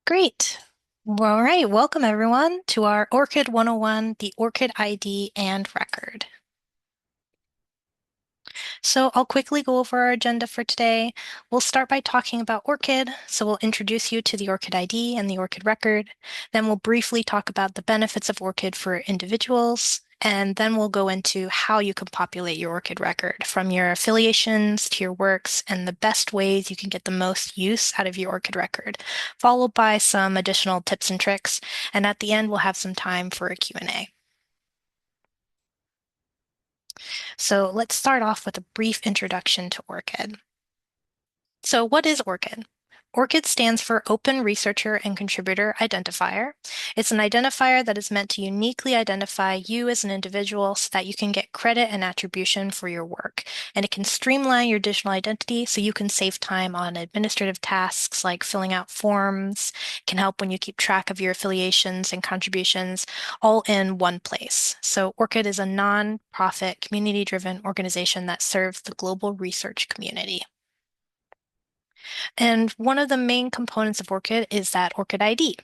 Great. Well, all right, welcome everyone to our ORCID 101, the ORCID ID and record. So I'll quickly go over our agenda for today. We'll start by talking about ORCID. So we'll introduce you to the ORCID ID and the ORCID record. Then we'll briefly talk about the benefits of ORCID for individuals. And then we'll go into how you can populate your ORCID record, from your affiliations to your works and the best ways you can get the most use out of your ORCID record, followed by some additional tips and tricks. And at the end, we'll have some time for a Q&A. So let's start off with a brief introduction to ORCID. So what is ORCID? ORCID stands for Open Researcher and Contributor Identifier. It's an identifier that is meant to uniquely identify you as an individual so that you can get credit and attribution for your work. And it can streamline your digital identity so you can save time on administrative tasks like filling out forms, can help when you keep track of your affiliations and contributions all in one place. So ORCID is a non-profit, community-driven organization that serves the global research community. And one of the main components of ORCID is that ORCID ID,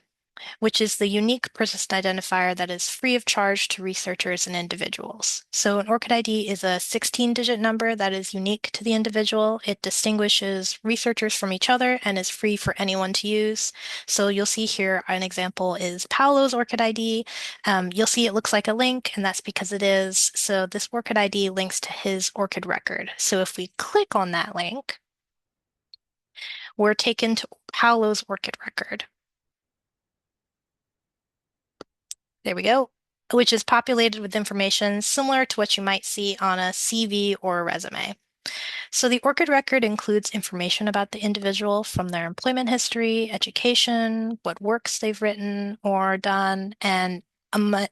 which is the unique persistent identifier that is free of charge to researchers and individuals. So an ORCID ID is a 16-digit number that is unique to the individual. It distinguishes researchers from each other and is free for anyone to use. So you'll see here an example is Paolo's ORCID ID. You'll see it looks like a link, and that's because it is. So this ORCID ID links to his ORCID record. So if we click on that link, we're taken to Paolo's ORCID record. There we go, which is populated with information similar to what you might see on a CV or a resume. So the ORCID record includes information about the individual from their employment history, education, what works they've written or done, and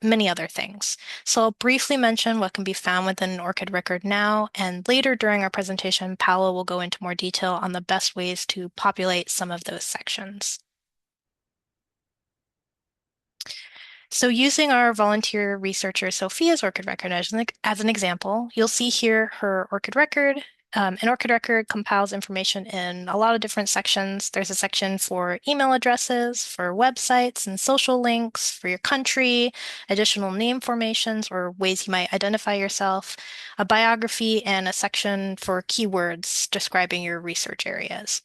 many other things. So I'll briefly mention what can be found within an ORCID record now, and later during our presentation, Paolo will go into more detail on the best ways to populate some of those sections. So using our volunteer researcher Sophia's ORCID record as an example, you'll see here her ORCID record. An ORCID record compiles information in a lot of different sections. There's a section for email addresses, for websites and social links, for your country, additional name formations or ways you might identify yourself, a biography, and a section for keywords describing your research areas.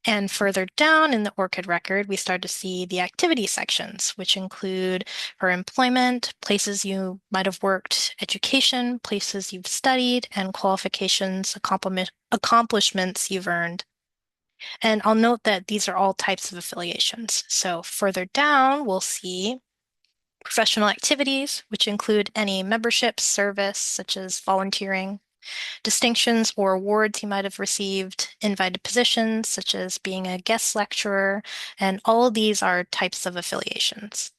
And further down in the ORCID record, we start to see the activity sections, which include her employment, places you might have worked, education, places you've studied, and qualifications, accomplishments you've earned. And I'll note that these are all types of affiliations. So further down, we'll see professional activities, which include any membership, service, such as volunteering, distinctions or awards you might have received, invited positions, such as being a guest lecturer, and all of these are types of affiliations.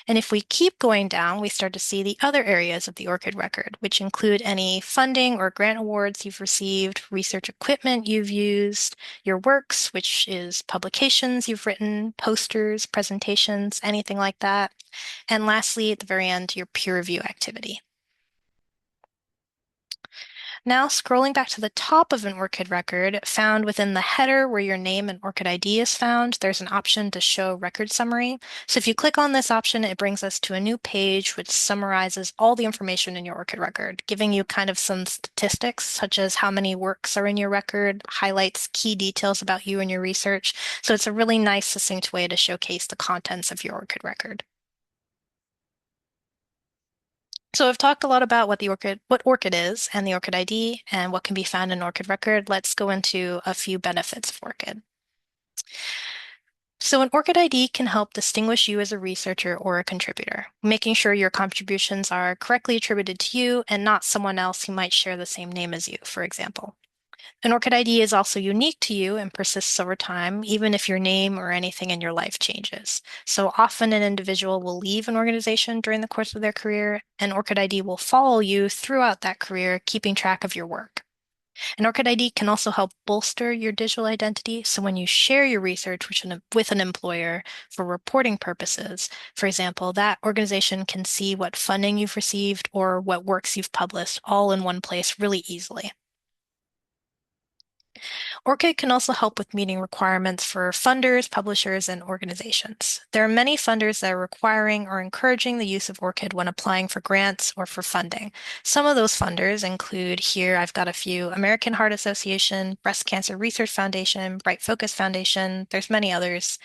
And if we keep going down, we start to see the other areas of the ORCID record, which include any funding or grant awards you've received, research equipment you've used, your works, which is publications you've written, posters, presentations, anything like that. And lastly, at the very end, your peer review activity. Now, scrolling back to the top of an ORCID record, found within the header where your name and ORCID ID is found, there's an option to show record summary. So if you click on this option, it brings us to a new page which summarizes all the information in your ORCID record, giving you kind of some statistics, such as how many works are in your record, highlights key details about you and your research. So it's a really nice, succinct way to showcase the contents of your ORCID record. So I've talked a lot about what ORCID is and the ORCID ID and what can be found in an ORCID record. Let's go into a few benefits of ORCID. So an ORCID ID can help distinguish you as a researcher or a contributor, making sure your contributions are correctly attributed to you and not someone else who might share the same name as you, for example. An ORCID ID is also unique to you and persists over time, even if your name or anything in your life changes. So often an individual will leave an organization during the course of their career, and ORCID ID will follow you throughout that career, keeping track of your work. An ORCID ID can also help bolster your digital identity. So when you share your research with an employer for reporting purposes, for example, that organization can see what funding you've received or what works you've published all in one place really easily. ORCID can also help with meeting requirements for funders, publishers, and organizations. There are many funders that are requiring or encouraging the use of ORCID when applying for grants or for funding. Some of those funders include here, I've got a few: American Heart Association, Breast Cancer Research Foundation, Bright Focus Foundation. There's many others.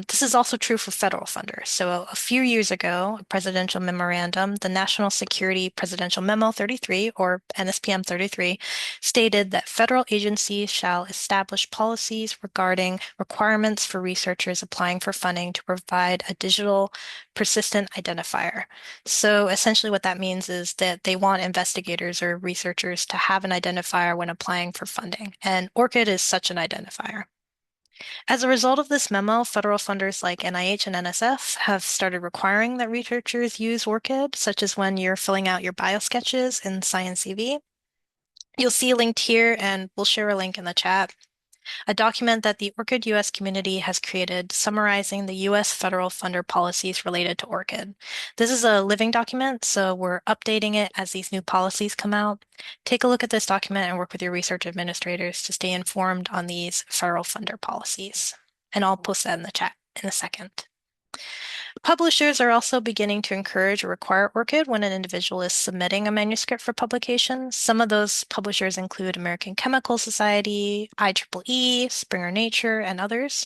This is also true for federal funders. So a few years ago, a presidential memorandum, the National Security Presidential Memo 33, or NSPM 33, stated that federal agencies shall establish policies regarding requirements for researchers applying for funding to provide a digital persistent identifier. So essentially, what that means is that they want investigators or researchers to have an identifier when applying for funding, and ORCID is such an identifier. As a result of this memo, federal funders like NIH and NSF have started requiring that researchers use ORCID, such as when you're filling out your biosketches in Science CV. You'll see linked here, and we'll share a link in the chat, a document that the ORCID US community has created summarizing the US federal funder policies related to ORCID. This is a living document, so we're updating it as these new policies come out. Take a look at this document and work with your research administrators to stay informed on these federal funder policies. And I'll post that in the chat in a second. Publishers are also beginning to encourage or require ORCID when an individual is submitting a manuscript for publication. Some of those publishers include American Chemical Society, IEEE, Springer Nature, and others.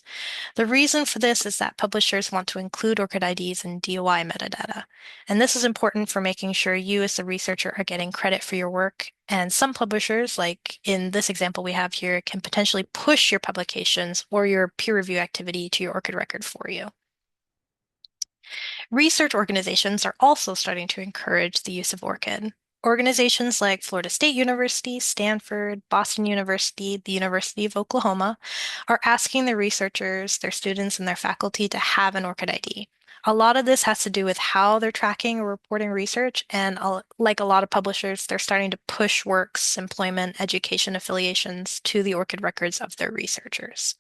The reason for this is that publishers want to include ORCID IDs in DOI metadata. And this is important for making sure you as the researcher are getting credit for your work. And some publishers, like in this example we have here, can potentially push your publications or your peer review activity to your ORCID record for you. Research organizations are also starting to encourage the use of ORCID. Organizations like Florida State University, Stanford, Boston University, the University of Oklahoma are asking their researchers, their students, and their faculty to have an ORCID ID. A lot of this has to do with how they're tracking or reporting research, and like a lot of publishers, they're starting to push works, employment, education affiliations to the ORCID records of their researchers.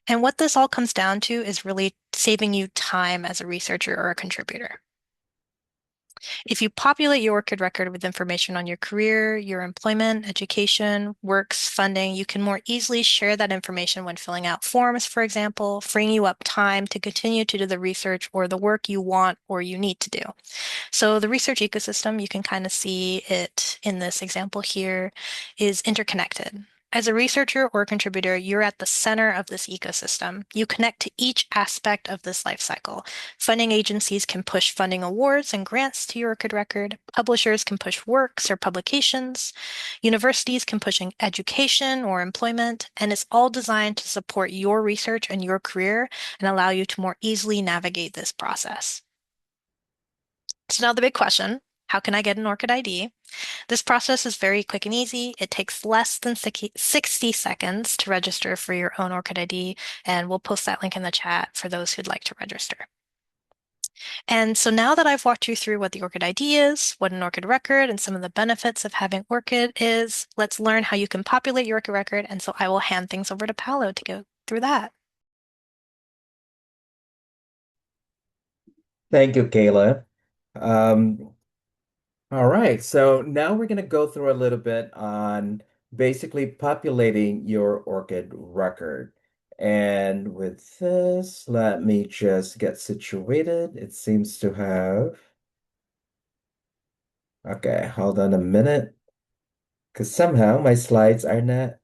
And what this all comes down to is really saving you time as a researcher or a contributor. If you populate your ORCID record with information on your career, your employment, education, works, funding, you can more easily share that information when filling out forms, for example, freeing you up time to continue to do the research or the work you want or you need to do. So the research ecosystem, you can kind of see it in this example here, is interconnected. As a researcher or contributor, you're at the center of this ecosystem. You connect to each aspect of this life cycle. Funding agencies can push funding awards and grants to your ORCID record. Publishers can push works or publications. Universities can push education or employment. And it's all designed to support your research and your career and allow you to more easily navigate this process. So now the big question, how can I get an ORCID ID? This process is very quick and easy. It takes less than 60 seconds to register for your own ORCID ID, and we'll post that link in the chat for those who'd like to register. And so now that I've walked you through what the ORCID ID is, what an ORCID record, and some of the benefits of having ORCID is, let's learn how you can populate your ORCID record. And so I will hand things over to Paolo to go through that. Thank you, Kayla. Um, all right, so now we're going to go through a little bit on basically populating your ORCID record. And with this, let me just get situated. It seems to have. Okay, hold on a minute, because somehow my slides are not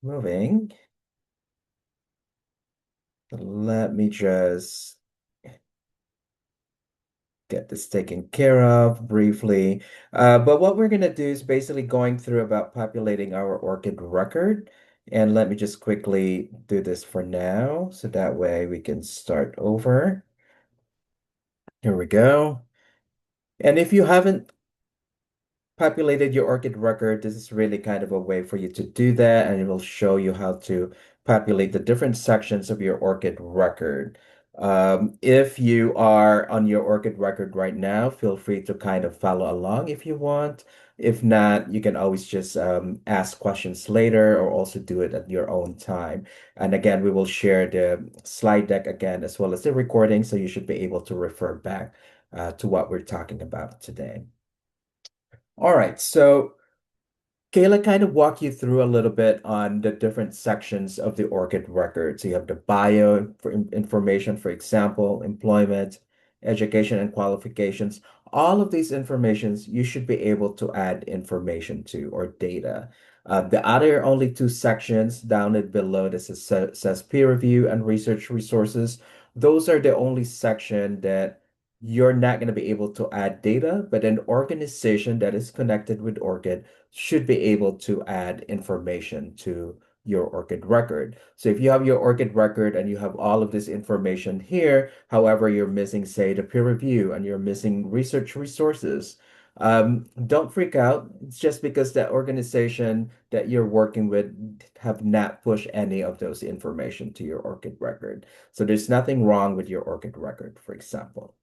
moving. Let me just get this taken care of briefly. But what we're going to do is basically going through about populating our ORCID record. And let me just quickly do this for now, so that way we can start over. Here we go. And if you haven't populated your ORCID record, this is really kind of a way for you to do that, and it will show you how to populate the different sections of your ORCID record. If you are on your ORCID record right now, feel free to kind of follow along if you want. If not, you can always just ask questions later or also do it at your own time. And again, we will share the slide deck again as well as the recording, so you should be able to refer back to what we're talking about today. All right, so Kayla kind of walk you through a little bit on the different sections of the ORCID record. So you have the bio for information, for example, employment, education, and qualifications. All of these informations you should be able to add information to or data. The other only two sections down it below this says peer review and research resources. Those are the only section that you're not going to be able to add data, but an organization that is connected with ORCID should be able to add information to your ORCID record. So if you have your ORCID record and you have all of this information here, however, you're missing, say, the peer review and you're missing research resources, don't freak out. It's just because that organization that you're working with have not pushed any of those information to your ORCID record. So there's nothing wrong with your ORCID record, for example.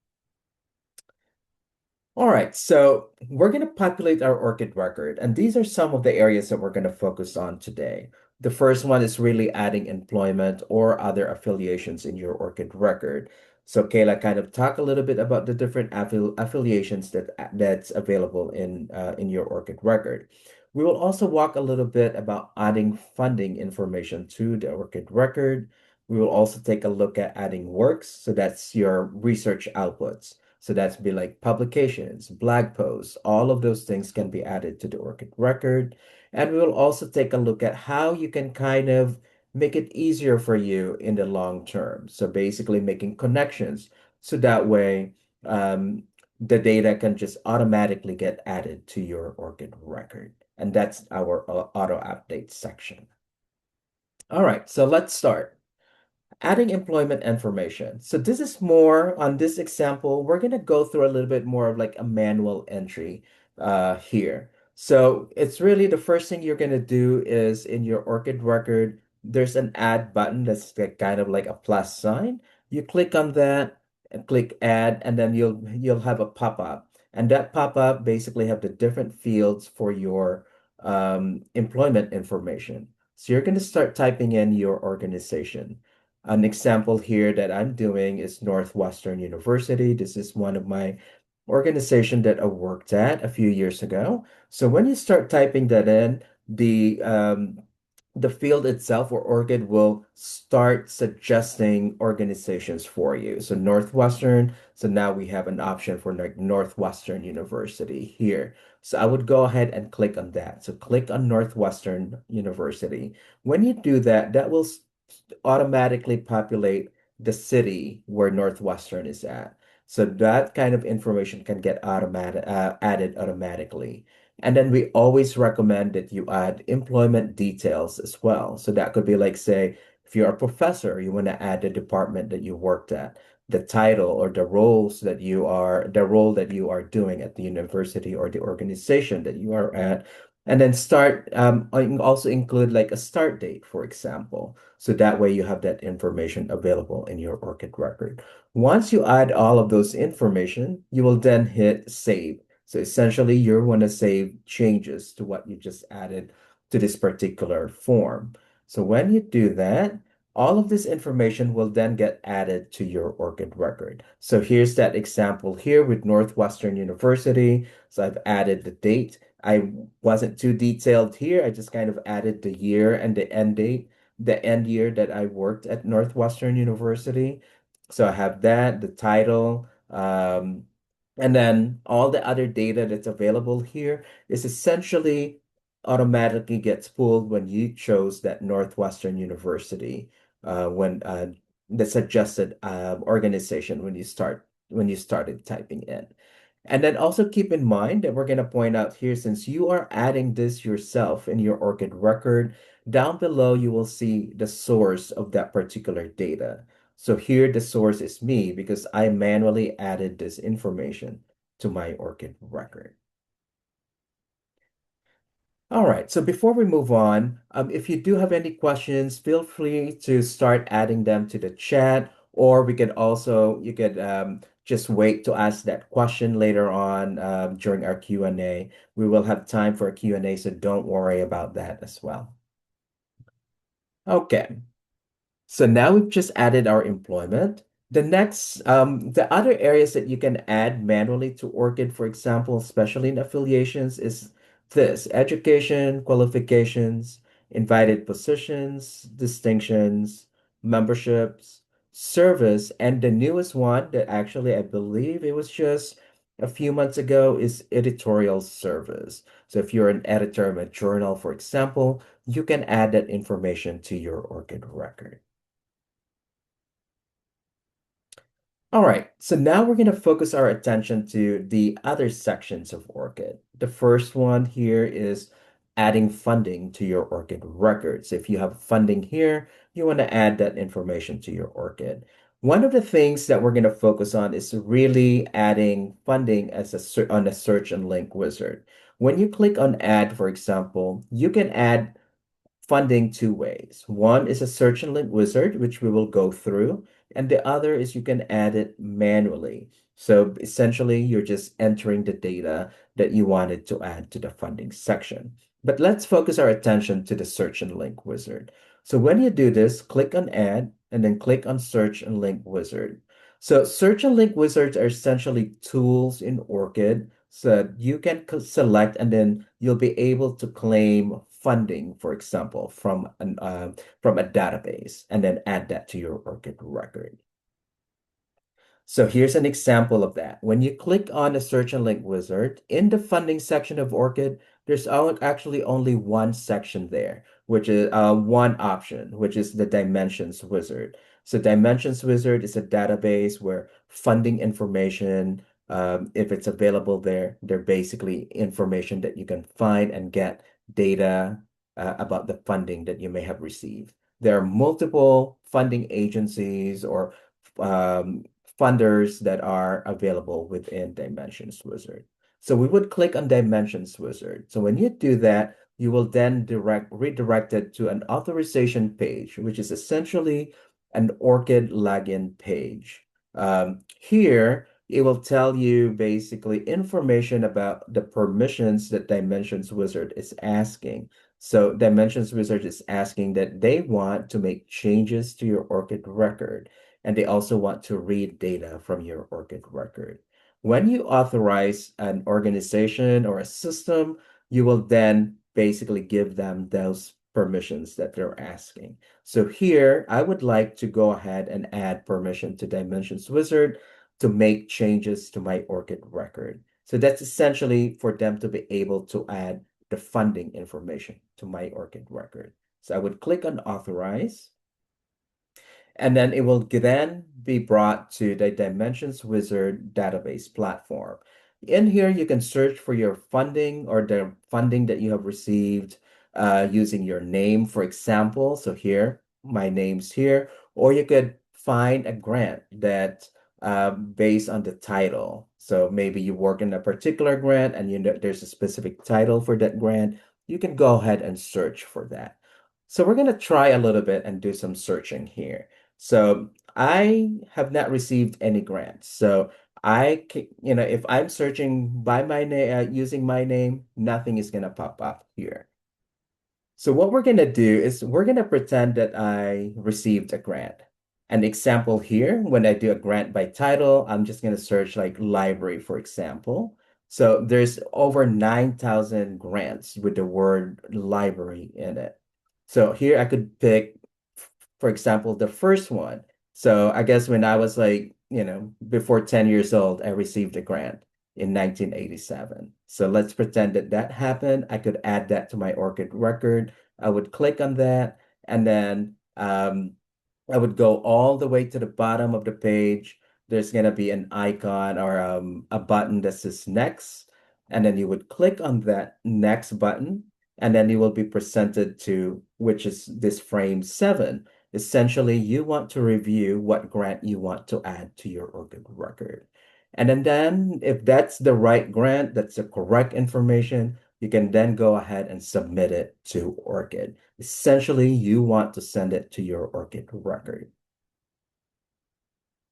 All right, so we're going to populate our ORCID record, and these are some of the areas that we're going to focus on today. The first one is really adding employment or other affiliations in your ORCID record. So Kayla kind of talk a little bit about the different affiliations that's available in your ORCID record. We will also walk a little bit about adding funding information to the ORCID record. We will also take a look at adding works, so that's your research outputs. So that's be like publications, blog posts, all of those things can be added to the ORCID record. And we will also take a look at how you can kind of make it easier for you in the long term. So basically making connections so that way um, the data can just automatically get added to your ORCID record. And that's our auto update section. All right, so let's start. Adding employment information. So this is more on this example, we're going to go through a little bit more of like a manual entry here. So it's really the first thing you're going to do is in your ORCID record, there's an add button that's kind of like a plus sign. You click on that and click add, and then you'll have a pop-up. And that pop-up basically have the different fields for your employment information. So you're going to start typing in your organization. An example here that I'm doing is Northwestern University. This is one of my organization that I worked at a few years ago. So when you start typing that in, the field itself or ORCID will start suggesting organizations for you. So Northwestern, so now we have an option for Northwestern University here. So I would go ahead and click on that. So click on Northwestern University. When you do that, that will automatically populate the city where Northwestern is at. So that kind of information can get added automatically. And then we always recommend that you add employment details as well. So that could be like, say, if you're a professor, you want to add the department that you worked at, the title or the role that you are doing at the university or the organization that you are at. And then also include like a start date, for example. So that way you have that information available in your ORCID record. Once you add all of those information, you will then hit save. So essentially, you want to save changes to what you just added to this particular form. So when you do that, all of this information will then get added to your ORCID record. So here's that example here with Northwestern University. So I've added the date. I wasn't too detailed here. I just kind of added the year and the end date, the end year that I worked at Northwestern University. So I have that, the title, and then all the other data that's available here is essentially automatically gets pulled when you chose that Northwestern University, when the suggested organization when you started typing in. And then also keep in mind that we're going to point out here, since you are adding this yourself in your ORCID record, down below you will see the source of that particular data. So here the source is me because I manually added this information to my ORCID record. All right, so before we move on, if you do have any questions, feel free to start adding them to the chat, or you could just wait to ask that question later on during our Q&A. We will have time for a Q&A, so don't worry about that as well. Okay, so now we've just added our employment. The other areas that you can add manually to ORCID, for example, especially in affiliations, is this: education, qualifications, invited positions, distinctions, memberships, service, and the newest one that actually I believe it was just a few months ago is editorial service. So if you're an editor of a journal, for example, you can add that information to your ORCID record. All right, so now we're going to focus our attention to the other sections of ORCID. The first one here is adding funding to your ORCID records. If you have funding here, you want to add that information to your ORCID. One of the things that we're going to focus on is really adding funding as on a search and link wizard. When you click on add, for example, you can add funding two ways. One is a search and link wizard, which we will go through, and the other is you can add it manually. So essentially, you're just entering the data that you wanted to add to the funding section. But let's focus our attention to the search and link wizard. So when you do this, click on add and then click on search and link wizard. So search and link wizards are essentially tools in ORCID so you can select and then you'll be able to claim funding, for example, from a database and then add that to your ORCID record. So here's an example of that. When you click on the search and link wizard, in the funding section of ORCID, there's actually only one section there, which is one option, which is the dimensions wizard. So dimensions wizard is a database where funding information, if it's available there, they're basically information that you can find and get data about the funding that you may have received. There are multiple funding agencies or um, funders that are available within Dimensions Wizard. So we would click on Dimensions Wizard. So when you do that, you will then redirect it to an authorization page, which is essentially an ORCID login page. Here, it will tell you basically information about the permissions that Dimensions Wizard is asking. So Dimensions Wizard is asking that they want to make changes to your ORCID record and they also want to read data from your ORCID record. When you authorize an organization or a system, you will then basically give them those permissions that they're asking. So here, I would like to go ahead and add permission to Dimensions Wizard to make changes to my ORCID record. So that's essentially for them to be able to add the funding information to my ORCID record. So I would click on authorize and then it will then be brought to the Dimensions Wizard database platform. In here, you can search for your funding or the funding that you have received using your name, for example. So here, my name's here, or you could find a grant that based on the title. So maybe you work in a particular grant and you know there's a specific title for that grant. You can go ahead and search for that. So we're going to try a little bit and do some searching here. So I have not received any grants. So if I'm searching by my name, using my name, nothing is going to pop up here. So what we're going to do is we're going to pretend that I received a grant. An example here, when I do a grant by title, I'm just going to search like library, for example. So there's over 9,000 grants with the word library in it. So here I could pick, for example, the first one. So I guess when I was like, before 10 years old, I received a grant in 1987. So let's pretend that that happened. I could add that to my ORCID record. I would click on that, and then I would go all the way to the bottom of the page. There's going to be an icon or a button that says next. And then you would click on that next button, and then you will be presented to which is this frame 7. Essentially, you want to review what grant you want to add to your ORCID record. And then if that's the right grant, that's the correct information, you can then go ahead and submit it to ORCID. Essentially, you want to send it to your ORCID record.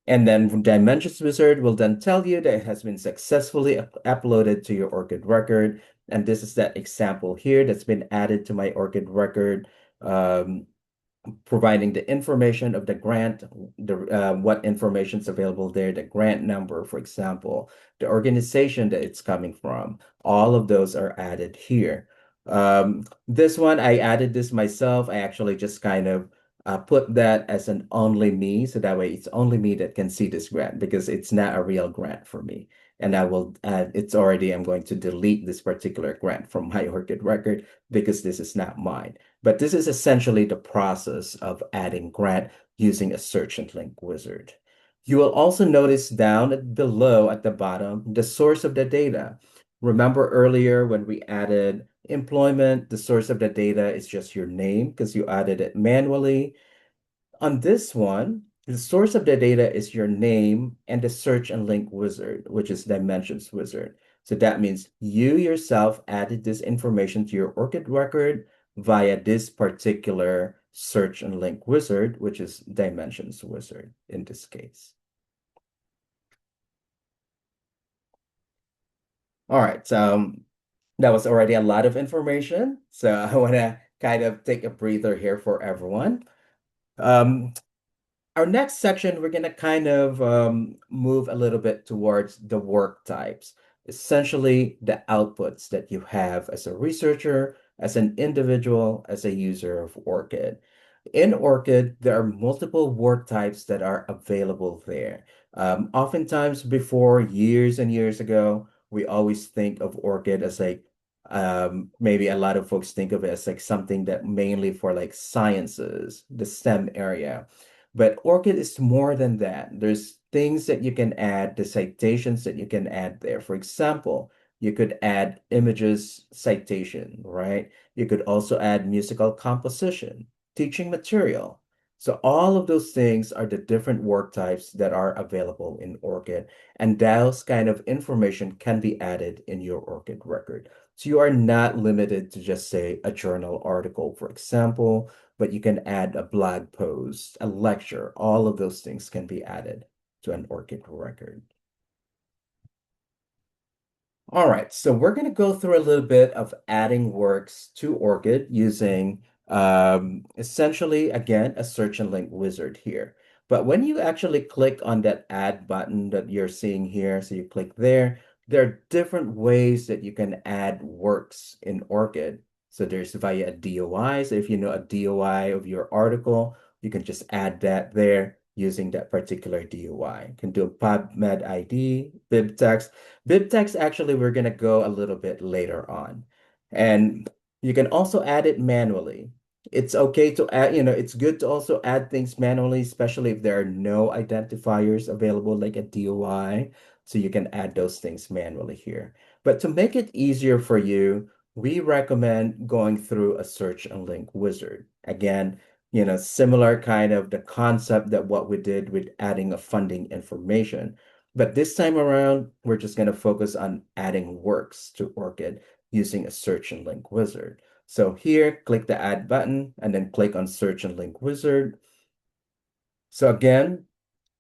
And then Dimensions Wizard will then tell you that it has been successfully uploaded to your ORCID record. And this is that example here that's been added to my ORCID record. providing the information of the grant, what information is available there, the grant number, for example, the organization that it's coming from. All of those are added here. This one, I added this myself. I actually just kind of put that as an only me, so that way it's only me that can see this grant because it's not a real grant for me. And I will, it's already, I'm going to delete this particular grant from my ORCID record because this is not mine. But this is essentially the process of adding grant using a search and link wizard. You will also notice below at the bottom the source of the data. Remember earlier when we added employment, the source of the data is just your name because you added it manually. On this one, the source of the data is your name and the search and link wizard, which is dimensions wizard. So that means you yourself added this information to your ORCID record via this particular search and link wizard, which is dimensions wizard in this case. All right, so that was already a lot of information. So I want to kind of take a breather here for everyone. Um, Our next section, we're going to kind of move a little bit towards the work types, essentially the outputs that you have as a researcher, as an individual, as a user of ORCID. In ORCID, there are multiple work types that are available there. Oftentimes, before years and years ago, we always think of ORCID as like maybe a lot of folks think of it as like something that mainly for like sciences, the STEM area. But ORCID is more than that. There's things that you can add, the citations that you can add there. For example, you could add images citation, right? You could also add musical composition, teaching material. So all of those things are the different work types that are available in ORCID, and those kind of information can be added in your ORCID record. So you are not limited to just say a journal article, for example, but you can add a blog post, a lecture, all of those things can be added to an ORCID record. All right, so we're going to go through a little bit of adding works to ORCID using essentially, again, a search and link wizard here. But when you actually click on that add button that you're seeing here, so you click there are different ways that you can add works in ORCID. So there's via a DOI. So if you know a DOI of your article, you can just add that there using that particular DOI. You can do a PubMed ID, BibTeX. BibTeX, actually, we're going to go a little bit later on. And you can also add it manually. It's okay to add, it's good to also add things manually, especially if there are no identifiers available like a DOI. So you can add those things manually here. But to make it easier for you, we recommend going through a search and link wizard. Again, similar kind of the concept that what we did with adding a funding information. But this time around, we're just going to focus on adding works to ORCID using a search and link wizard. So here, click the add button and then click on search and link wizard. So again,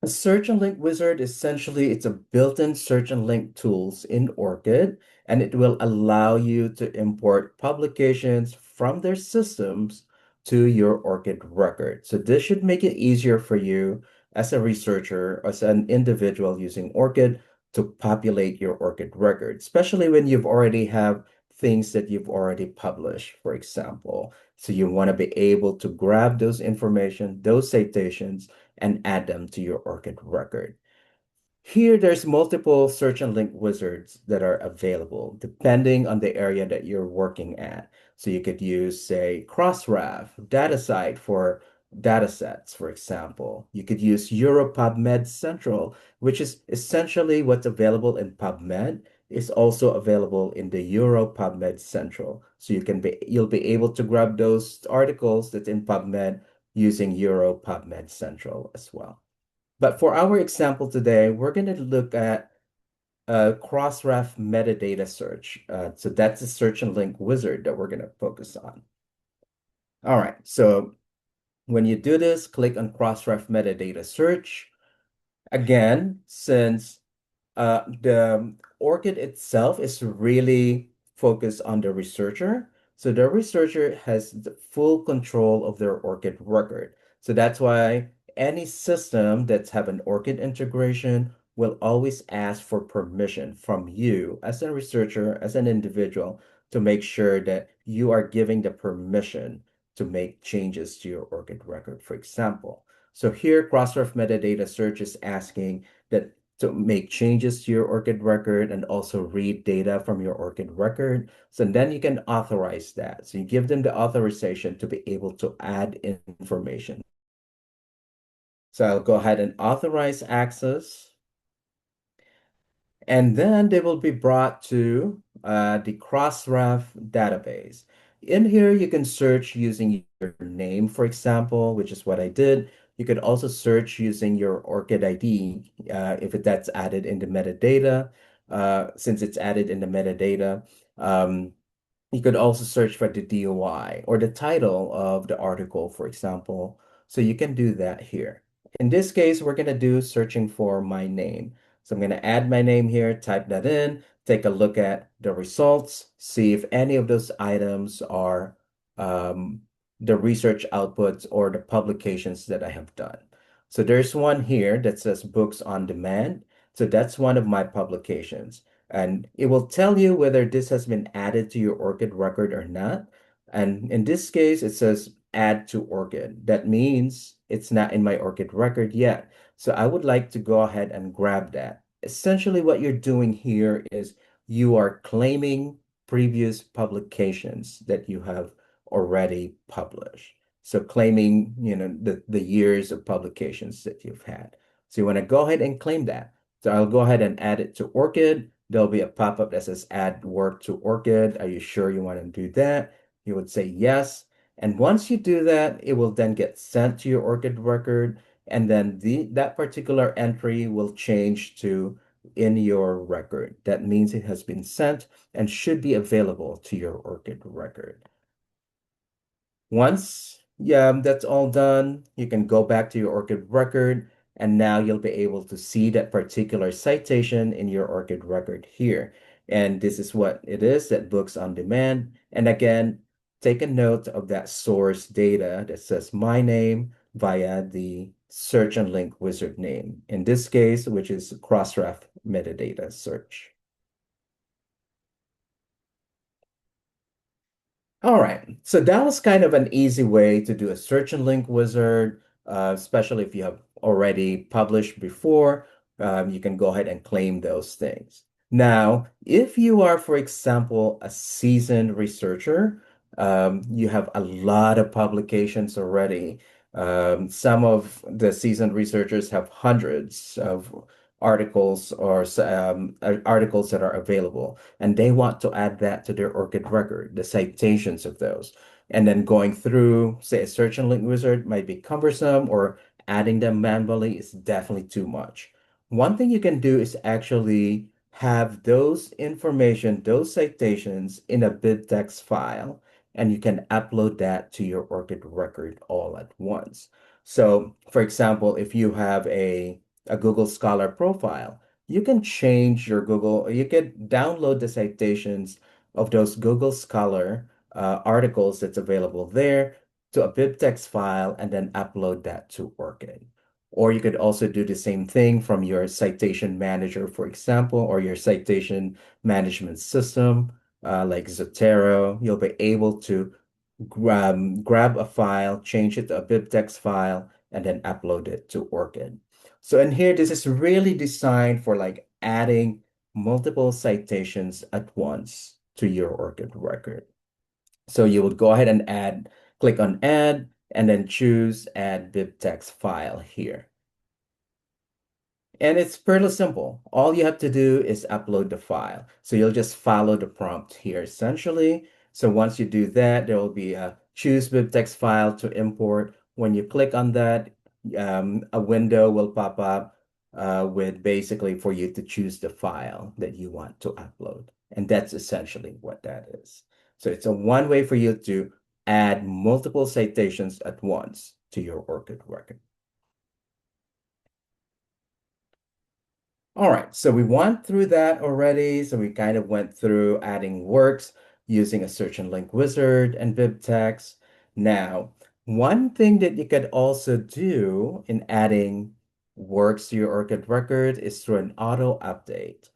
a search and link wizard, essentially, it's a built-in search and link tools in ORCID, and it will allow you to import publications from their systems to your ORCID record. So this should make it easier for you as a researcher, as an individual using ORCID to populate your ORCID record, especially when you've already have things that you've already published, for example. So you want to be able to grab those information, those citations, and add them to your ORCID record. Here, there's multiple search and link wizards that are available depending on the area that you're working at. So you could use, say, Crossref, DataSite for datasets, for example. You could use EuroPubMed Central, which is essentially what's available in PubMed is also available in the EuroPubMed Central. So you'll be able to grab those articles that's in PubMed using EuroPubMed Central as well. But for our example today, we're going to look at Crossref metadata search. So that's a search and link wizard that we're going to focus on. All right, so when you do this, click on Crossref metadata search. Again, since the ORCID itself is really focused on the researcher, So the researcher has the full control of their ORCID record. So that's why any system that's have an ORCID integration will always ask for permission from you as a researcher, as an individual, to make sure that you are giving the permission to make changes to your ORCID record, for example. So here, Crossref metadata search is asking that to make changes to your ORCID record and also read data from your ORCID record. So then you can authorize that. So you give them the authorization to be able to add information. So I'll go ahead and authorize access. And then they will be brought to the Crossref database. In here, you can search using your name, for example, which is what I did. You could also search using your ORCID ID if that's added in the metadata. Since it's added in the metadata, um, you could also search for the DOI or the title of the article, for example. So you can do that here. In this case, we're going to do searching for my name. So I'm going to add my name here, type that in, take a look at the results, see if any of those items are um, the research outputs or the publications that I have done. So there's one here that says books on demand. So that's one of my publications. And it will tell you whether this has been added to your ORCID record or not. And in this case, it says add to ORCID. That means it's not in my ORCID record yet. So I would like to go ahead and grab that. Essentially, what you're doing here is you are claiming previous publications that you have already published. So claiming, the years of publications that you've had. So you want to go ahead and claim that. So I'll go ahead and add it to ORCID. There'll be a pop-up that says add work to ORCID. Are you sure you want to do that? You would say yes. And once you do that, it will then get sent to your ORCID record. And then that particular entry will change to in your record. That means it has been sent and should be available to your ORCID record. Once that's all done, you can go back to your ORCID record, and now you'll be able to see that particular citation in your ORCID record here. And this is what it is, that books on demand. And again, take a note of that source data that says my name via the search and link wizard name. In this case, which is Crossref metadata search. All right, so that was kind of an easy way to do a search and link wizard, especially if you have already published before, you can go ahead and claim those things. Now, if you are, for example, a seasoned researcher, you have a lot of publications already. Some of the seasoned researchers have hundreds of articles or articles that are available and they want to add that to their ORCID record, the citations of those. And then going through, say, a search and link wizard might be cumbersome, or adding them manually is definitely too much. One thing you can do is actually have those information, those citations in a BibTeX file, and you can upload that to your ORCID record all at once. So, for example, if you have a Google Scholar profile, you can change your Google, you can download the citations of those Google Scholar articles that's available there to a BibTeX file and then upload that to ORCID. Or you could also do the same thing from your citation manager, for example, or your citation management system like Zotero. You'll be able to grab a file, change it to a BibTeX file, and then upload it to ORCID. So in here, this is really designed for like adding multiple citations at once to your ORCID record. So you would go ahead and click on add, and then choose add BibTeX file here. And it's fairly simple. All you have to do is upload the file. So you'll just follow the prompt here essentially. So once you do that, there will be a choose BibTeX file to import. When you click on that, a window will pop up with basically for you to choose the file that you want to upload. And that's essentially what that is. So it's a one way for you to add multiple citations at once to your ORCID record. All right, so we went through that already. So we kind of went through adding works using a search and link wizard and BibTeX. Now, one thing that you could also do in adding works to your ORCID record is through an auto update,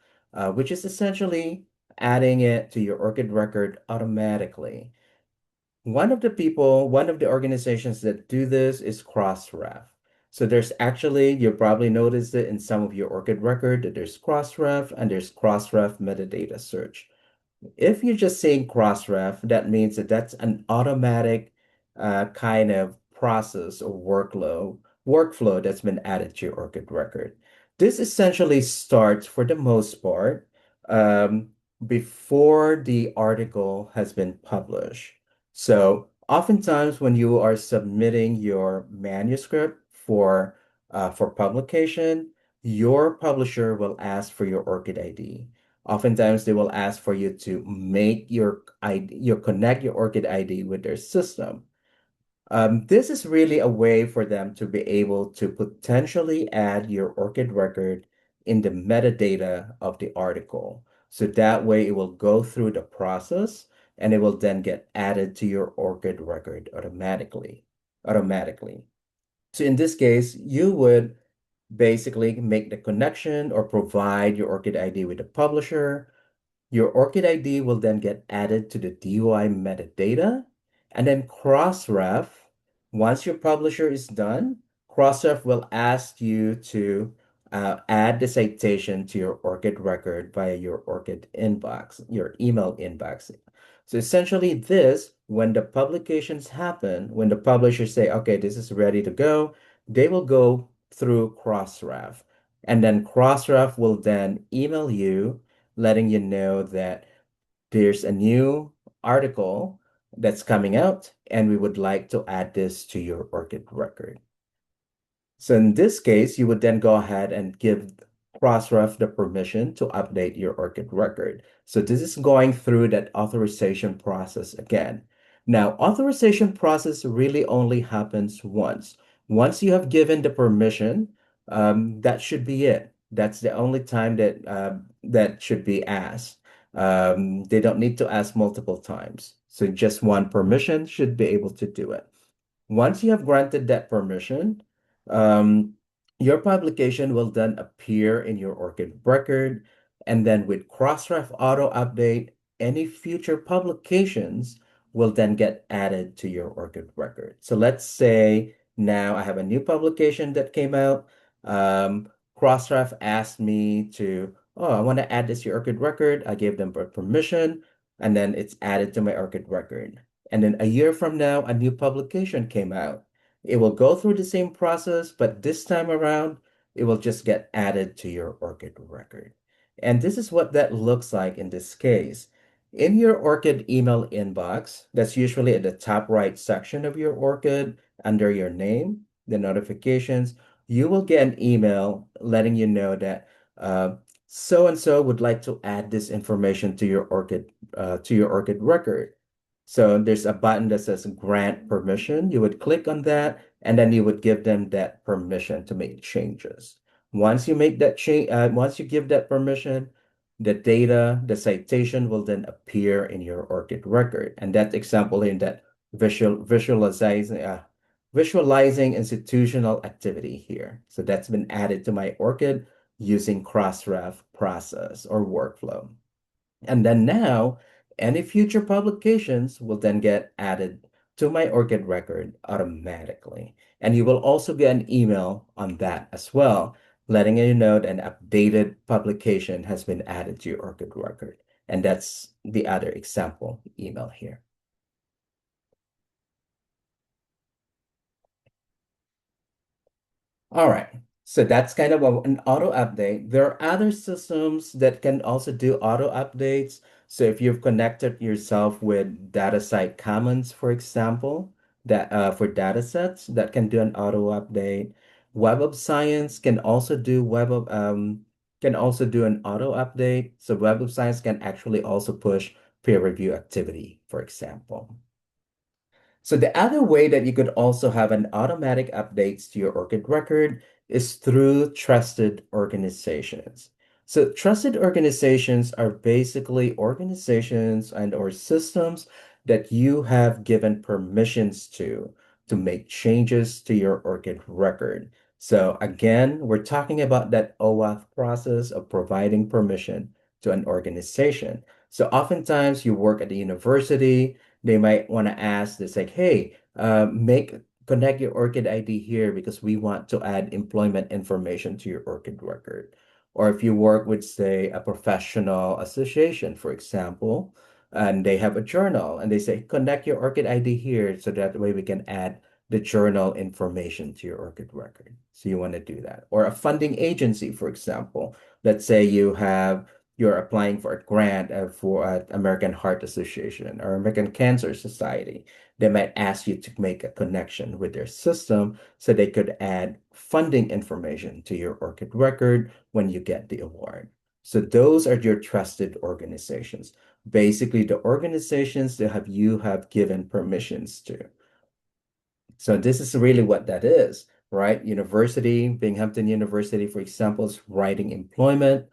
which is essentially adding it to your ORCID record automatically. One of the organizations that do this is Crossref. So there's actually, you probably noticed it in some of your ORCID record that there's Crossref and there's Crossref metadata search. If you're just saying cross-ref, that means that that's an automatic kind of process or workflow that's been added to your ORCID record. This essentially starts, for the most part, um, before the article has been published. So oftentimes when you are submitting your manuscript for publication, your publisher will ask for your ORCID ID. Oftentimes, they will ask for you to make your ID, you connect your ORCID ID with their system. This is really a way for them to be able to potentially add your ORCID record in the metadata of the article. So that way it will go through the process and it will then get added to your ORCID record automatically. So in this case, you would basically make the connection or provide your ORCID ID with the publisher. Your ORCID ID will then get added to the DOI metadata, and then Crossref, once your publisher is done, Crossref will ask you to add the citation to your ORCID record via your ORCID inbox, your email inbox. So essentially this, when the publications happen, when the publishers say, okay, this is ready to go, they will go through Crossref. And then Crossref will then email you letting you know that there's a new article that's coming out, and we would like to add this to your ORCID record. So in this case, you would then go ahead and give Crossref the permission to update your ORCID record. So this is going through that authorization process again. Now, authorization process really only happens once. Once you have given the permission, that should be it. That's the only time that that should be asked. They don't need to ask multiple times. So just one permission should be able to do it. Once you have granted that permission, um, your publication will then appear in your ORCID record, and then with Crossref Auto Update, any future publications will then get added to your ORCID record. So let's say now I have a new publication that came out. Crossref asked me to, oh, I want to add this to your ORCID record. I gave them permission, and then it's added to my ORCID record. And then a year from now, a new publication came out. It will go through the same process, but this time around, it will just get added to your ORCID record. And this is what that looks like in this case. In your ORCID email inbox, that's usually at the top right section of your ORCID under your name, the notifications, you will get an email letting you know that so and so would like to add this information to your ORCID record. So there's a button that says grant permission. You would click on that, and then you would give them that permission to make changes. Once you make that change, once you give that permission, the data, the citation will then appear in your ORCID record. And that example in that visualizing institutional activity here. So that's been added to my ORCID using Crossref process or workflow. And then now, any future publications will then get added to my ORCID record automatically. And you will also get an email on that as well, letting you know that an updated publication has been added to your ORCID record. And that's the other example email here. All right. So that's kind of an auto update. There are other systems that can also do auto updates. So if you've connected yourself with DataSite Commons, for example, that for data sets that can do an auto update. Web of Science can also do an auto update. So Web of Science can actually also push peer review activity, for example. So the other way that you could also have an automatic updates to your ORCID record is through trusted organizations. So trusted organizations are basically organizations and or systems that you have given permissions to make changes to your ORCID record. So again, we're talking about that OAuth process of providing permission to an organization. So oftentimes you work at the university, they might want to ask this like, hey, make connect your ORCID ID here because we want to add employment information to your ORCID record. Or if you work with, say, a professional association, for example, and they have a journal and they say, connect your ORCID ID here so that way we can add the journal information to your ORCID record. So you want to do that. Or a funding agency, for example. Let's say you're applying for a grant for American Heart Association or American Cancer Society. They might ask you to make a connection with their system so they could add funding information to your ORCID record when you get the award. So those are your trusted organizations. Basically, the organizations that you have given permissions to. So this is really what that is, right? University, Binghamton University, for example, is writing employment.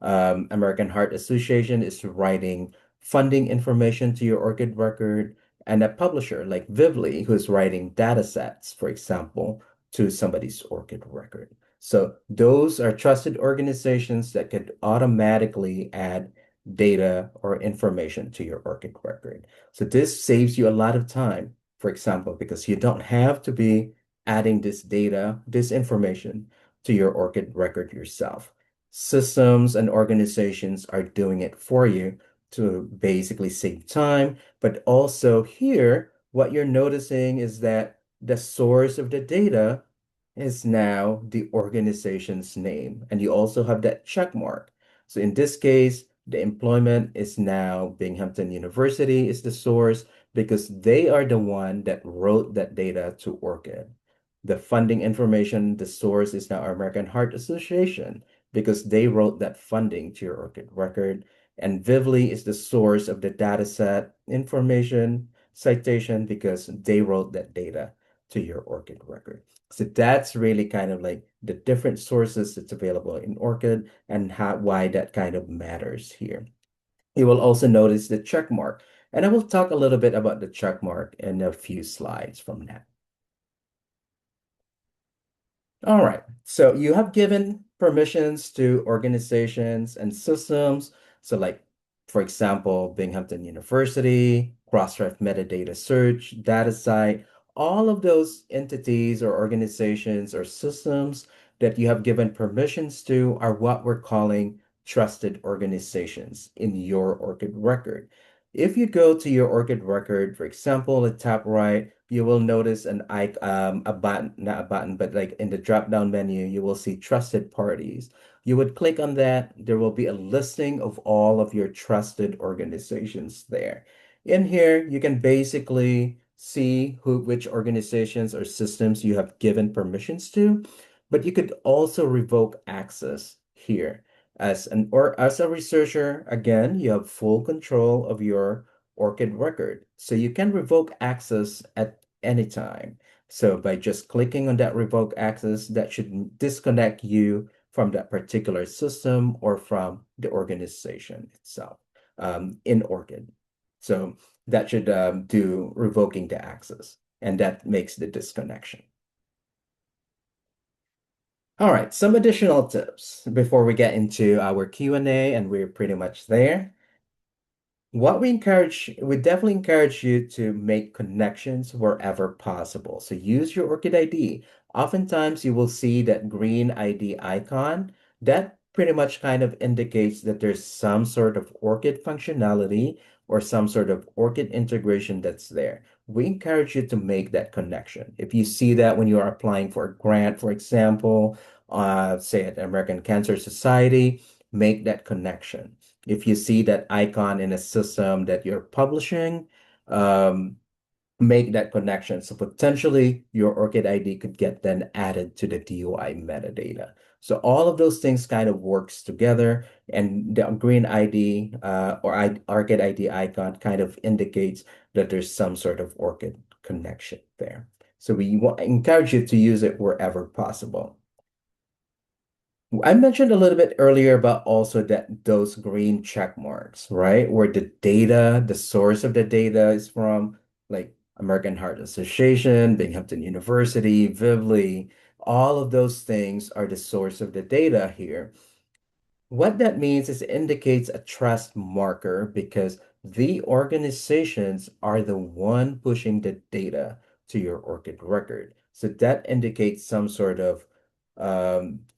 American Heart Association is writing funding information to your ORCID record. And a publisher like Vivly, who's writing data sets, for example, to somebody's ORCID record. So those are trusted organizations that could automatically add data or information to your ORCID record. So this saves you a lot of time, for example, because you don't have to be adding this data, this information to your ORCID record yourself. Systems and organizations are doing it for you to basically save time. But also here, what you're noticing is that the source of the data is now the organization's name. And you also have that check mark. So in this case, the employment is now Binghamton University is the source because they are the one that wrote that data to ORCID. The funding information, the source is now American Heart Association because they wrote that funding to your ORCID record. And Vivly is the source of the data set information citation because they wrote that data to your ORCID record. So that's really kind of like the different sources that's available in ORCID and why that kind of matters here. You will also notice the check mark. And I will talk a little bit about the check mark in a few slides from now. All right. So you have given permissions to organizations and systems. So like, for example, Binghamton University, Crossref metadata search, DataCite, all of those entities or organizations or systems that you have given permissions to are what we're calling trusted organizations in your ORCID record. If you go to your ORCID record, for example, at top right, you will notice a button, not a button, but like in the drop-down menu, you will see trusted parties. You would click on that. There will be a listing of all of your trusted organizations there. In here, you can basically see which organizations or systems you have given permissions to, but you could also revoke access here. As a researcher, again, you have full control of your ORCID record. So you can revoke access at any time. So by just clicking on that revoke access, that should disconnect you from that particular system or from the organization itself in ORCID. So that should do revoking the access, and that makes the disconnection. All right, some additional tips before we get into our Q&A, and we're pretty much there. We definitely encourage you to make connections wherever possible. So use your ORCID ID. Oftentimes you will see that green ID icon. That pretty much kind of indicates that there's some sort of ORCID functionality or some sort of ORCID integration that's there. We encourage you to make that connection. If you see that when you are applying for a grant, for example, say at American Cancer Society, make that connection. If you see that icon in a system that you're publishing, um, make that connection. So potentially your ORCID ID could get then added to the DOI metadata. So all of those things kind of works together, and the green ID ORCID ID icon kind of indicates that there's some sort of ORCID connection there. So we encourage you to use it wherever possible. I mentioned a little bit earlier about also that those green check marks, right? Where the data, the source of the data is from, like American Heart Association, Binghamton University, Vivly, all of those things are the source of the data here. What that means is it indicates a trust marker because the organizations are the one pushing the data to your ORCID record. So that indicates some sort of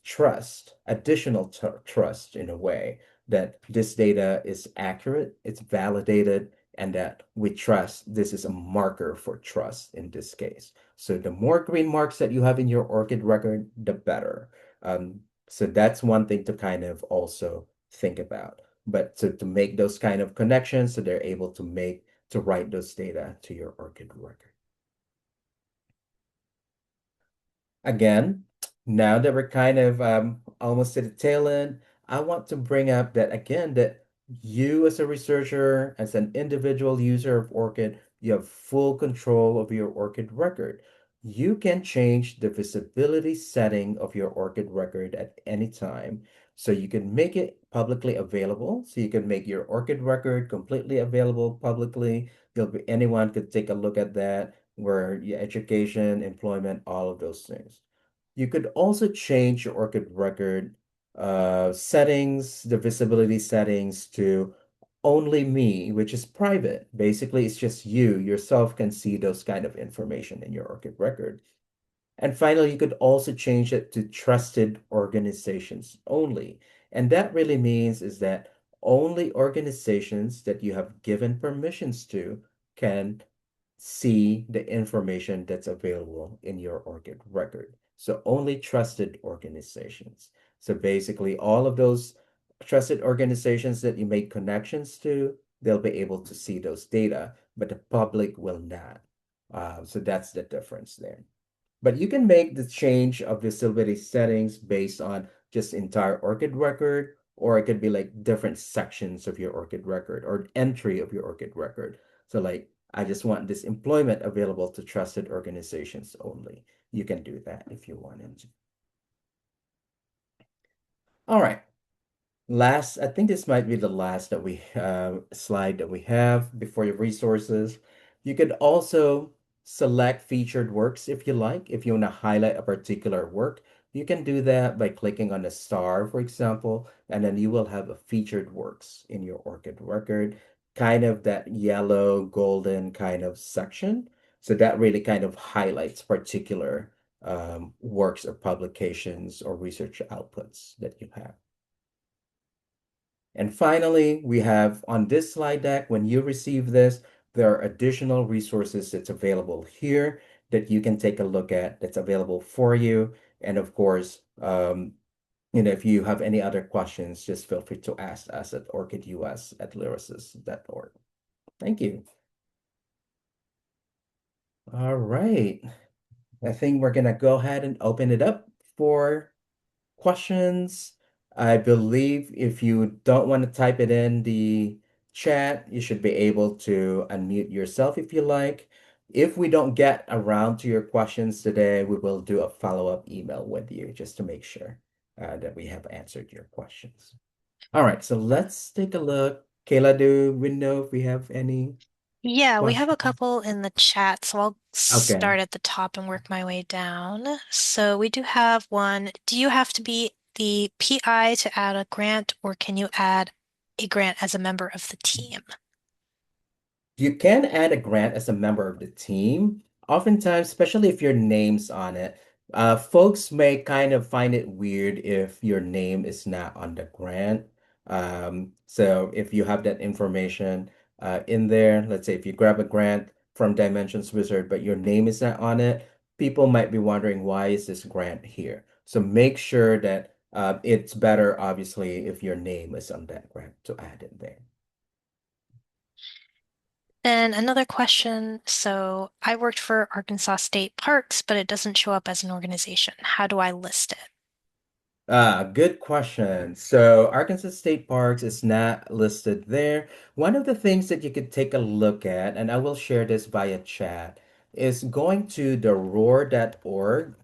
trust, additional trust in a way that this data is accurate, it's validated, and that we trust this is a marker for trust in this case. So the more green marks that you have in your ORCID record, the better. So that's one thing to kind of also think about. But to make those kind of connections, so they're able to write those data to your ORCID record. Again, now that we're kind of almost to the tail end, I want to bring up that again, that you as a researcher, as an individual user of ORCID, you have full control of your ORCID record. You can change the visibility setting of your ORCID record at any time. So you can make it publicly available. So you can make your ORCID record completely available publicly. Anyone could take a look at that where your education, employment, all of those things. You could also change your ORCID record settings, the visibility settings to only me, which is private. Basically, it's just you yourself can see those kind of information in your ORCID record. And finally, you could also change it to trusted organizations only. And that really means is that only organizations that you have given permissions to can see the information that's available in your ORCID record. So only trusted organizations. So basically, all of those trusted organizations that you make connections to, they'll be able to see those data, but the public will not. So that's the difference there. But you can make the change of visibility settings based on just entire ORCID record, or it could be like different sections of your ORCID record or entry of your ORCID record. So like, I just want this employment available to trusted organizations only. You can do that if you wanted to. All right. Last, I think this might be the last that we slide that we have before your resources. You could also select featured works if you like. If you want to highlight a particular work, you can do that by clicking on a star, for example, and then you will have a featured works in your ORCID record, kind of that yellow, golden kind of section. So that really kind of highlights particular works or publications or research outputs that you have. And finally, we have on this slide deck, when you receive this, there are additional resources that's available here that you can take a look at that's available for you. And of course, if you have any other questions, just feel free to ask us at orcidus@lyrasis.org. Thank you. All right. I think we're gonna go ahead and open it up for questions. I believe if you don't want to type it in the chat, you should be able to unmute yourself if you like. If we don't get around to your questions today, we will do a follow-up email with you just to make sure that we have answered your questions. All right, so let's take a look. Kayla, do we know if we have any Yeah, we have a questions? couple in the chat, so I'll Okay. start at the top and work my way down. So we do have one. Do you have to be the PI to add a grant, or can you add a grant as a member of the team? You can add a grant as a member of the team. Oftentimes, especially if your name's on it, folks may kind of find it weird if your name is not on the grant. So if you have that information in there, let's say if you grab a grant from Dimensions Wizard, but your name is not on it, people might be wondering why is this grant here? So make sure that it's better, obviously, if your name is on that grant to add it there. Then another question. So I worked for Arkansas State Parks, but it doesn't show up as an organization. How do I list it? Good question. So Arkansas State Parks is not listed there. One of the things that you could take a look at, and I will share this via chat, is going to the roar.org.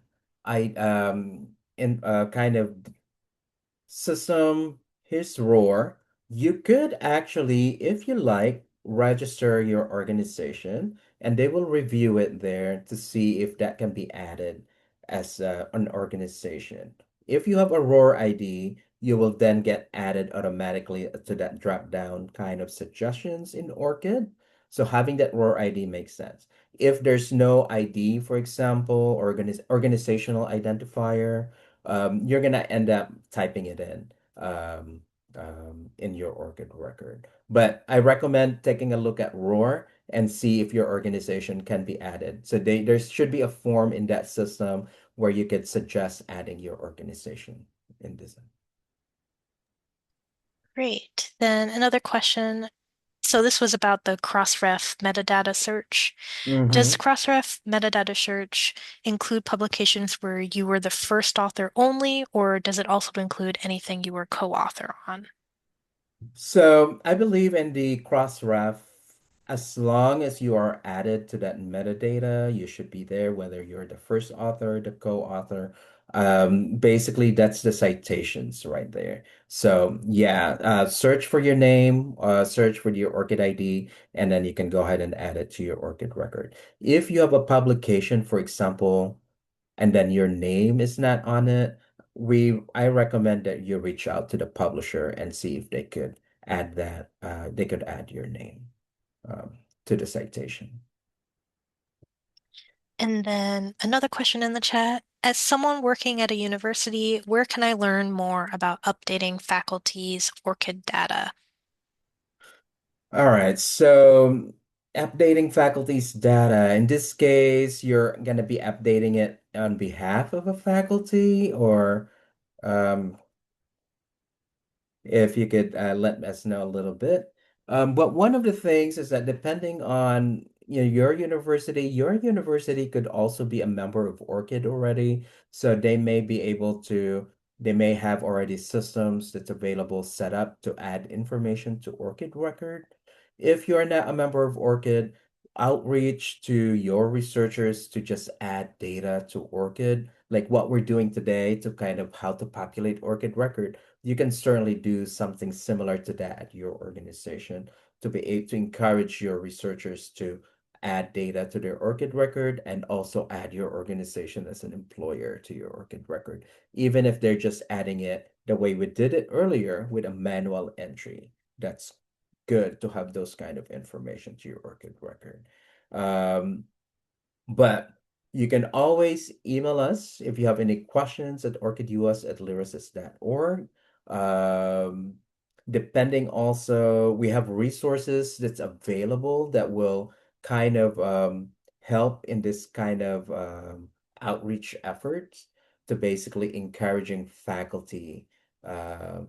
I in kind of system, here's Roar. You could actually, if you like, register your organization and they will review it there to see if that can be added as an organization. If you have a Roar ID, you will then get added automatically to that drop down kind of suggestions in ORCID. So having that Roar ID makes sense. If there's no ID, for example, organizational identifier, you're gonna end up typing it um, in your ORCID record. But I recommend taking a look at Roar and see if your organization can be added. So there should be a form in that system where you could suggest adding your organization in this. Great. Then another question. So this was about the Crossref metadata search. Does Mm-hmm. Crossref metadata search include publications where you were the first author only, or does it also include anything you were co-author on? So I believe in the cross-ref, as long as you are added to that metadata, you should be there, whether you're the first author, the co-author. Basically, that's the citations right there. So yeah, search for your name, search for your ORCID ID, and then you can go ahead and add it to your ORCID record. If you have a publication, for example, and then your name is not on it, I recommend that you reach out to the publisher and see if they could add that they could add your name to the citation. And then another question in the chat. As someone working at a university, where can I learn more about updating faculty's ORCID data? All right, so updating faculty's data. In this case, you're going to be updating it on behalf of a faculty, or um, if you could let us know a little bit. But one of the things is that depending on your university could also be a member of ORCID already. So they may have already systems that's available set up to add information to ORCID record. If you're not a member of ORCID, outreach to your researchers to just add data to ORCID, like what we're doing today to kind of how to populate ORCID record, you can certainly do something similar to that at your organization to be able to encourage your researchers to add data to their ORCID record and also add your organization as an employer to your ORCID record, even if they're just adding it the way we did it earlier with a manual entry. That's good to have those kind of information to your ORCID record. Um, but you can always email us if you have any questions at orchidus@lyrasis.org. Um, Depending also, we have resources that's available that will kind of help in this kind of outreach efforts to basically encouraging faculty uh,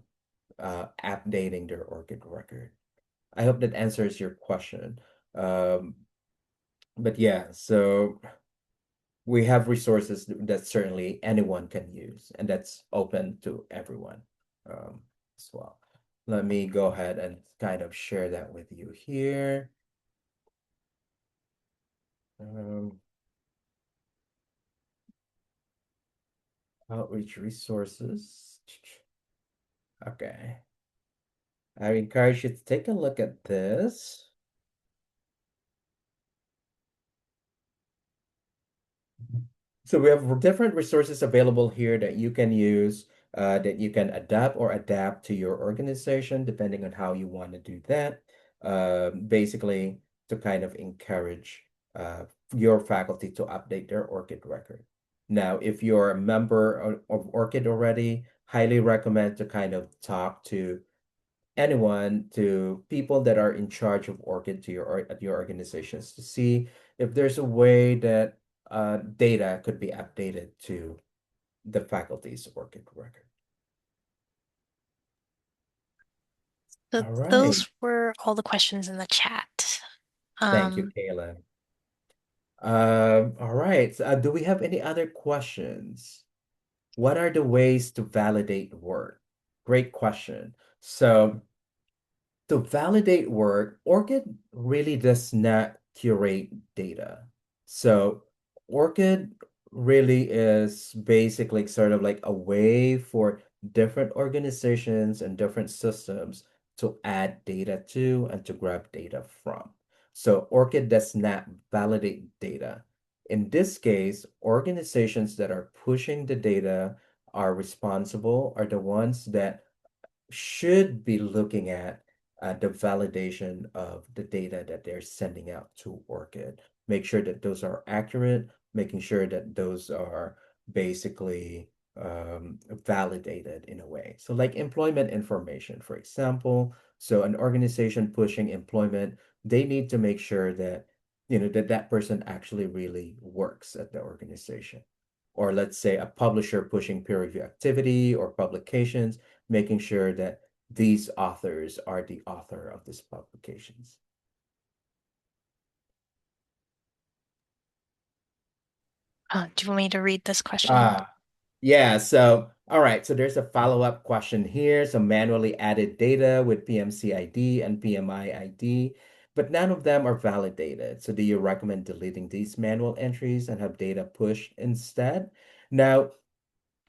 updating their ORCID record. I hope that answers your question. Um, but yeah, so we have resources that certainly anyone can use, and that's open to everyone as well. Let me go ahead and kind of share that with you here. Um, Outreach resources. Okay. I encourage you to take a look at this. So we have different resources available here that you can use, that you can adapt to your organization, depending on how you want to do that. Basically, to kind of encourage your faculty to update their ORCID record. Now, if you're a member of ORCID already, highly recommend to kind of talk to anyone, to people that are in charge of ORCID at your organizations to see if there's a way that data could be updated to the faculty's ORCID record. So All right. those were all the questions in the chat. Thank you, Um, Kayla. All right. Do we have any other questions? What are the ways to validate work? Great question. So to validate work, ORCID really does not curate data. So ORCID really is basically sort of like a way for different organizations and different systems to add data to and to grab data from. So ORCID does not validate data. In this case, organizations that are pushing the data are responsible, are the ones that should be looking at the validation of the data that they're sending out to ORCID. Make sure that those are accurate, making sure that those are basically validated in a way. So, like employment information, for example. So, an organization pushing employment, they need to make sure that that person actually really works at the organization. Or let's say a publisher pushing peer review activity or publications, making sure that these authors are the author of these publications. Do you want me to read this question? Ah, yeah. So, all right. So there's a follow-up question here. So manually added data with PMC ID and PMI ID, but none of them are validated. So do you recommend deleting these manual entries and have data pushed instead? Now,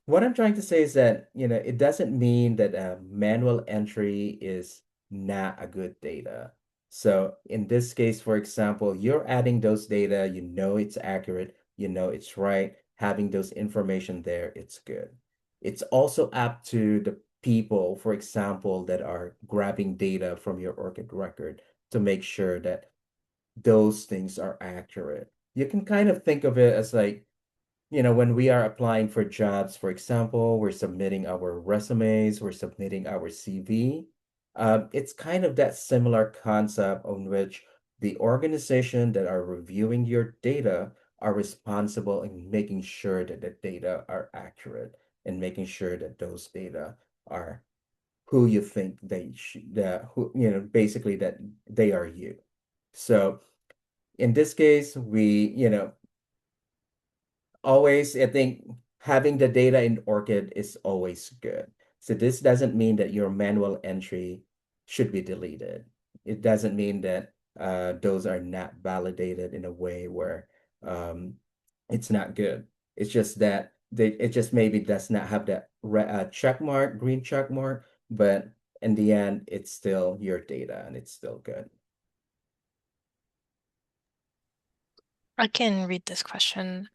what I'm trying to say is that, it doesn't mean that a manual entry is not a good data. So in this case, for example, you're adding those data, you know it's accurate, you know it's right, having those information there, it's good. It's also up to the people, for example, that are grabbing data from your ORCID record to make sure that those things are accurate. You can kind of think of it as like, when we are applying for jobs, for example, we're submitting our resumes, we're submitting our CV. It's kind of that similar concept on which the organization that are reviewing your data are responsible in making sure that the data are accurate and making sure that those data are who you think they should, who, basically that they are you. So in this case, always, I think having the data in ORCID is always good. So this doesn't mean that your manual entry should be deleted. It doesn't mean that those are not validated in a way where um, it's not good. It's just that it just maybe does not have that check mark, green check mark, but in the end, it's still your data and it's still good. I can read this question.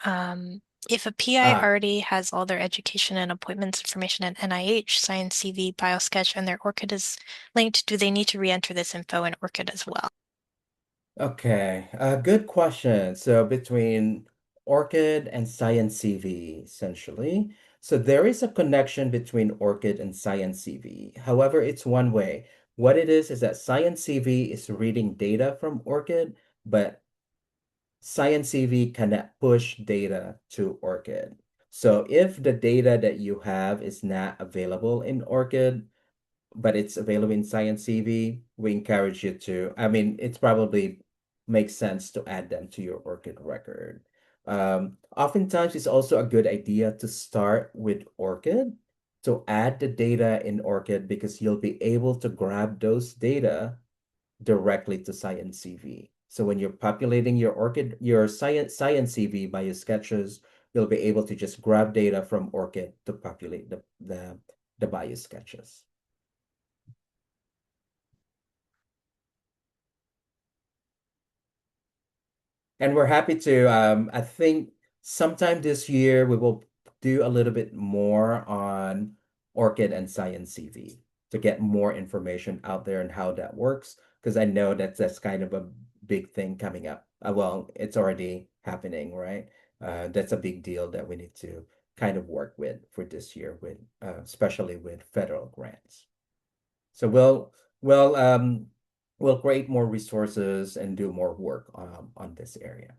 If a PI Ah, already has all their education and appointments information in NIH, Science CV, BioSketch, and their ORCID is linked, do they need to re-enter this info in ORCID as well? okay, good question. So between ORCID and Science CV, essentially. So there is a connection between ORCID and Science CV. However, it's one way. What it is that Science CV is reading data from ORCID, but Science CV cannot push data to ORCID. So if the data that you have is not available in ORCID, but it's available in Science CV, we encourage you to, I mean, it's probably makes sense to add them to your ORCID record. Oftentimes, it's also a good idea to start with ORCID to add the data in ORCID because you'll be able to grab those data directly to Science CV. So when you're populating your ORCID, your Science CV by your sketches, you'll be able to just grab data from ORCID to populate the bio sketches. And we're happy to, I think sometime this year we will do a little bit more on ORCID and Science CV to get more information out there and how that works. Because I know that's kind of a big thing coming up. Well, it's already happening, right? That's a big deal that we need to kind of work with for this year, with especially with federal grants. So we'll create more resources and do more work on this area.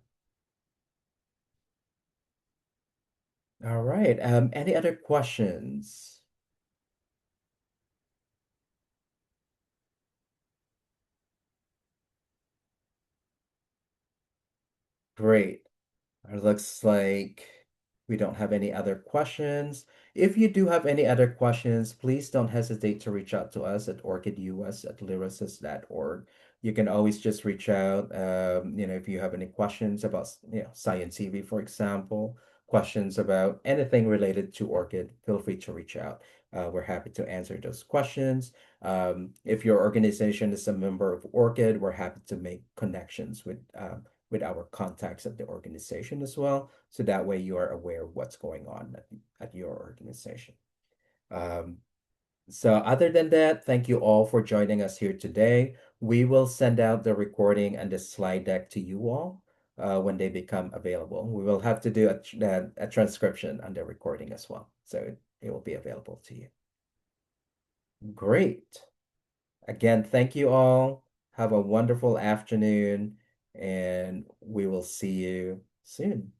All right. Any other questions? Great. It looks like we don't have any other questions. If you do have any other questions, please don't hesitate to reach out to us at orchidus@lyrasis.org. You can always just reach out, if you have any questions about, Science TV, for example, questions about anything related to ORCID, feel free to reach out. We're happy to answer those questions. If your organization is a member of ORCID, we're happy to make connections with our contacts at the organization as well. So that way you are aware of what's going on at your organization. Um, so other than that, thank you all for joining us here today. We will send out the recording and the slide deck to you all when they become available. We will have to do a transcription on the recording as well. So it will be available to you. Great. Again, thank you all. Have a wonderful afternoon, and we will see you soon.